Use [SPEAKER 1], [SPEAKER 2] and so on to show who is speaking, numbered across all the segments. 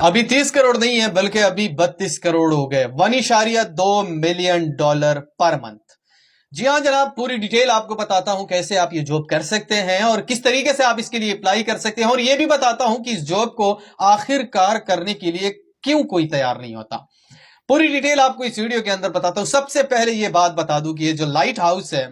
[SPEAKER 1] अभी 30 करोड़ नहीं है बल्कि अभी 32 करोड़ हो गए, 1.2 मिलियन डॉलर पर मंथ। जी हाँ जनाब, पूरी डिटेल आपको बताता हूं कैसे आप ये जॉब कर सकते हैं और किस तरीके से आप इसके लिए अप्लाई कर सकते हैं, और ये भी बताता हूं कि इस जॉब को आखिरकार करने के लिए क्यों कोई तैयार नहीं होता। पूरी डिटेल आपको इस वीडियो के अंदर बताता हूं। सबसे पहले ये बात बता दूं कि ये जो लाइट हाउस है,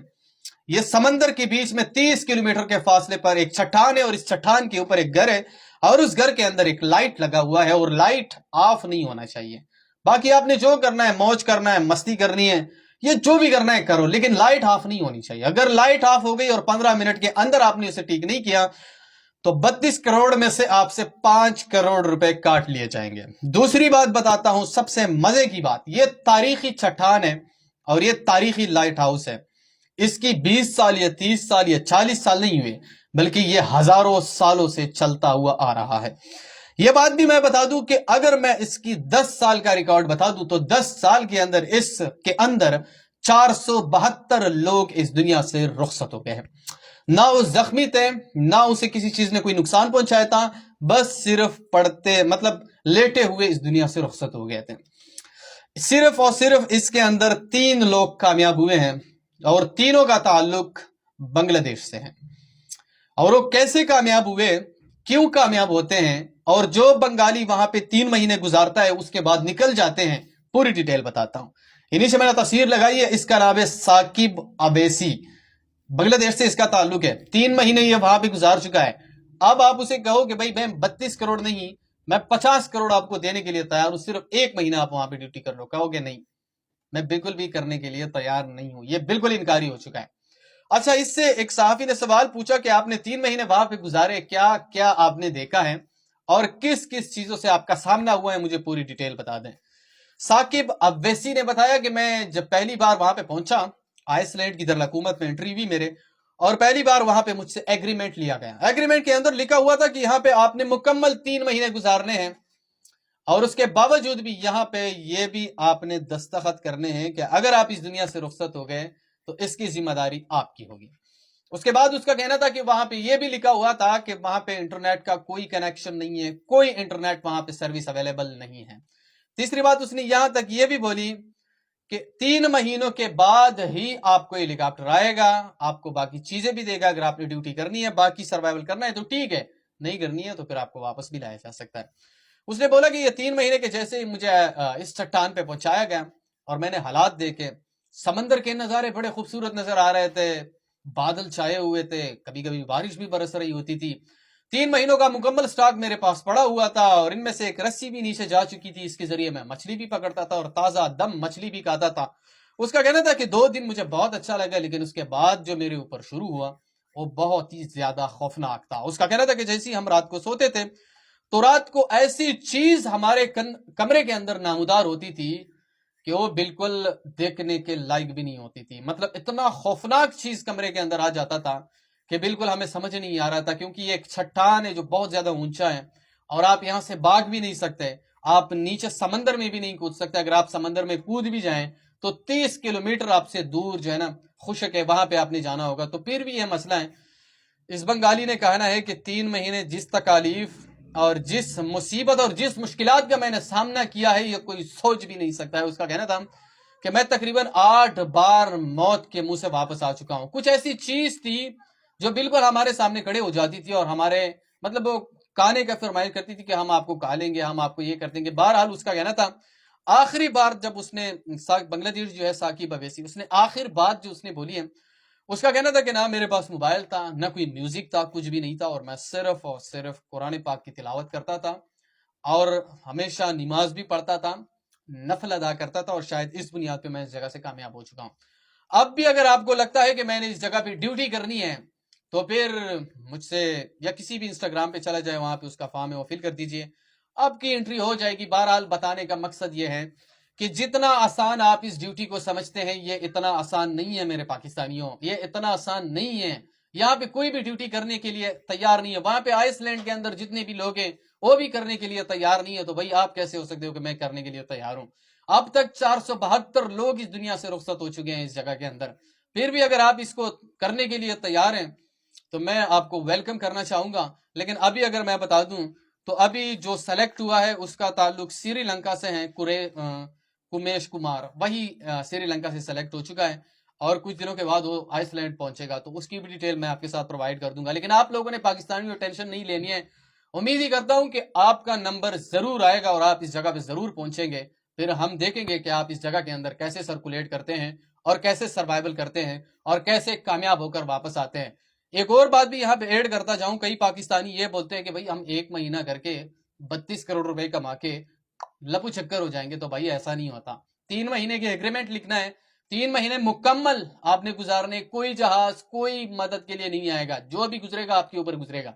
[SPEAKER 1] ये समंदर के बीच में 30 किलोमीटर के फासले पर एक चट्टान है, और इस चट्टान के ऊपर एक घर है, और उस घर के अंदर एक लाइट लगा हुआ है, और लाइट ऑफ नहीं होना चाहिए। बाकी आपने जो करना है, मौज करना है, मस्ती करनी है, ये जो भी करना है करो, लेकिन लाइट ऑफ नहीं होनी चाहिए। अगर लाइट ऑफ हो गई और 15 मिनट के अंदर आपने उसे ठीक नहीं किया तो 32 करोड़ में से आपसे 5 करोड़ रुपए काट लिए जाएंगे। दूसरी बात बताता हूं, सबसे मजे की बात, ये तारीखी चट्टान है और ये तारीखी लाइट हाउस है। इसकी 20 साल या 30 साल या 40 साल नहीं हुए, बल्कि ये हजारों सालों से चलता हुआ आ रहा है। यह बात भी मैं बता दूं कि अगर मैं इसकी 10 साल का रिकॉर्ड बता दूं तो 10 साल के अंदर इसके अंदर 472 लोग इस दुनिया से रुखसत हो गए हैं। ना वो जख्मी थे, ना उसे किसी चीज ने कोई नुकसान पहुंचाया था, बस सिर्फ पड़ते मतलब लेटे हुए इस दुनिया से रुखसत हो गए थे। सिर्फ और सिर्फ इसके अंदर 3 लोग कामयाब हुए हैं, और तीनों का ताल्लुक बांग्लादेश से है। और वो कैसे कामयाब हुए, क्यों कामयाब होते हैं, और जो बंगाली वहां पे 3 महीने गुजारता है उसके बाद निकल जाते हैं, पूरी डिटेल बताता हूं। इन्हीं से मैंने तस्वीर लगाई है, इसका नाम है साकिब अवैसी, बांग्लादेश से इसका ताल्लुक है। 3 महीने ये वहां पे गुजार चुका है। अब आप उसे कहो कि भाई मैं 32 करोड़ नहीं, मैं 50 करोड़ आपको देने के लिए तैयार हूं, सिर्फ 1 महीना आप वहां पे ड्यूटी कर लो, कहोगे नहीं, मैं बिल्कुल भी करने के लिए तैयार नहीं हूं। ये बिल्कुल इनकारी हो चुका है। अच्छा, इससे एक सहाफी ने सवाल पूछा कि आपने 3 महीने वहां पे गुजारे, क्या क्या आपने देखा है और किस किस चीजों से आपका सामना हुआ है, मुझे पूरी डिटेल बता दें। साकिब अवैसी ने बताया कि मैं जब पहली बार वहां पे पहुंचा, आइसलैंड की दरअसल में एंट्री हुई मेरे, और पहली बार वहां पे मुझसे एग्रीमेंट लिया गया। एग्रीमेंट के अंदर लिखा हुआ था कि यहाँ पे आपने मुकम्मल 3 महीने गुजारने हैं, और उसके बावजूद भी यहाँ पे ये भी आपने दस्तखत करने हैं कि अगर आप इस दुनिया से रुखसत हो गए तो इसकी जिम्मेदारी आपकी होगी। उसके बाद उसका कहना था कि वहां पे ये भी लिखा हुआ था कि वहां पे इंटरनेट का कोई कनेक्शन नहीं है, कोई इंटरनेट वहां पे सर्विस अवेलेबल नहीं है। तीसरी बात उसने यहां तक ये भी बोली कि 3 महीनों के बाद ही आपको हेलीकॉप्टर आएगा, आपको बाकी चीजें भी देगा। अगर आपने ड्यूटी करनी है, बाकी सर्वाइवल करना है तो ठीक है, नहीं करनी है तो फिर आपको वापस भी लाया जा सकता है। उसने बोला कि ये 3 महीने के जैसे ही मुझे इस चट्टान पे पहुंचाया गया और मैंने हालात देखे, समंदर के नजारे बड़े खूबसूरत नजर आ रहे थे, बादल छाए हुए थे, कभी कभी बारिश भी बरस रही होती थी। 3 महीनों का मुकम्मल स्टॉक मेरे पास पड़ा हुआ था, और इनमें से एक रस्सी भी नीचे जा चुकी थी, इसके जरिए मैं मछली भी पकड़ता था और ताजा दम मछली भी खाता था। उसका कहना था कि 2 दिन मुझे बहुत अच्छा लगा, लेकिन उसके बाद जो मेरे ऊपर शुरू हुआ वो बहुत ही ज्यादा खौफनाक था। उसका कहना था कि जैसे ही हम रात को सोते थे तो रात को ऐसी चीज हमारे कमरे के अंदर नामुदार होती थी कि वो बिल्कुल देखने के लायक भी नहीं होती थी। मतलब इतना खौफनाक चीज कमरे के अंदर आ जाता था कि बिल्कुल हमें समझ नहीं आ रहा था, क्योंकि ये एक चट्टान है जो बहुत ज्यादा ऊंचा है और आप यहां से भाग भी नहीं सकते, आप नीचे समंदर में भी नहीं कूद सकते। अगर आप समंदर में कूद भी जाएं तो 30 किलोमीटर आपसे दूर जो है ना खुशक है, वहां पे आपने जाना होगा। तो फिर भी यह मसला है। इस बंगाली ने कहना है कि 3 महीने जिस तकालीफ और जिस मुसीबत और जिस मुश्किलात का मैंने सामना किया है, ये कोई सोच भी नहीं सकता है। उसका कहना था कि मैं तकरीबन 8 बार मौत के मुंह से वापस आ चुका हूं। कुछ ऐसी चीज थी जो बिल्कुल हमारे सामने खड़े हो जाती थी और हमारे मतलब वो खाने का फरमाइश करती थी कि हम आपको खा लेंगे, हम आपको ये कर देंगे। बहरहाल उसका कहना था आखिरी बार जब उसने बांग्लादेश जो है साकिब अवैसी, उसने आखिर बात जो उसने बोली है, उसका कहना था कि ना मेरे पास मोबाइल था, ना कोई म्यूजिक था, कुछ भी नहीं था, और मैं सिर्फ और सिर्फ कुरान पाक की तिलावत करता था और हमेशा नमाज भी पढ़ता था, नफल अदा करता था, और शायद इस बुनियाद पे मैं इस जगह से कामयाब हो चुका हूं। अब भी अगर आपको लगता है कि मैंने इस जगह पे ड्यूटी करनी है तो फिर मुझसे या किसी भी इंस्टाग्राम पे चला जाए, वहां पे उसका फॉर्म है वो फिल कर दीजिए, आपकी एंट्री हो जाएगी। बहरहाल बताने का मकसद ये है कि जितना आसान आप इस ड्यूटी को समझते हैं ये इतना आसान नहीं है मेरे पाकिस्तानियों, ये इतना आसान नहीं है। यहाँ पे कोई भी ड्यूटी करने के लिए तैयार नहीं है। वहां पे आइसलैंड के अंदर जितने भी लोग हैं वो भी करने के लिए तैयार नहीं है। तो भाई आप कैसे हो सकते हो कि मैं करने के लिए तैयार हूं? अब तक 472 लोग इस दुनिया से रुखसत हो चुके हैं इस जगह के अंदर। फिर भी अगर आप इसको करने के लिए तैयार हैं तो मैं आपको वेलकम करना चाहूंगा। लेकिन अभी अगर मैं बता दूं تو ابھی جو سلیکٹ ہوا ہے اس کا تعلق سری لنکا سے ہے، کمیش کمار، وہی سری لنکا سے سلیکٹ ہو چکا ہے اور کچھ دنوں کے بعد وہ آئس لینڈ پہنچے گا، تو اس کی بھی ڈیٹیل میں آپ کے ساتھ پرووائڈ کر دوں گا۔ لیکن آپ لوگوں نے پاکستانیوں ٹینشن نہیں لینی ہے، امید ہی کرتا ہوں کہ آپ کا نمبر ضرور آئے گا اور آپ اس جگہ پہ ضرور پہنچیں گے، پھر ہم دیکھیں گے کہ آپ اس جگہ کے اندر کیسے سرکولیٹ کرتے ہیں اور کیسے سروائیول کرتے ہیں اور کیسے کامیاب ہو کر واپس آتے ہیں۔ ایک اور بات بھی یہاں پہ ایڈ کرتا جاؤں، کئی پاکستانی یہ بولتے ہیں کہ بھائی ہم 1 مہینہ کر کے 32 کروڑ روپے کما کے لپو چکر ہو جائیں گے، تو بھائی ایسا نہیں ہوتا۔ 3 مہینے کے ایگریمنٹ لکھنا ہے، 3 مہینے مکمل آپ نے گزارنے، کوئی جہاز کوئی مدد کے لیے نہیں آئے گا، جو بھی گزرے گا آپ کے اوپر گزرے گا۔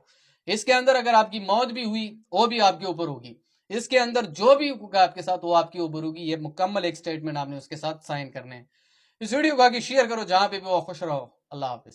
[SPEAKER 1] اس کے اندر اگر آپ کی موت بھی ہوئی وہ بھی آپ کے اوپر ہوگی، اس کے اندر جو بھی ہوگا آپ کے ساتھ وہ آپ کے اوپر ہوگی، یہ مکمل ایک سٹیٹمنٹ آپ نے اس کے ساتھ سائن کرنے ہیں۔ اس ویڈیو کو آگے شیئر کرو، جہاں پہ بھی وہ خوش رہو۔ اللہ حافظ۔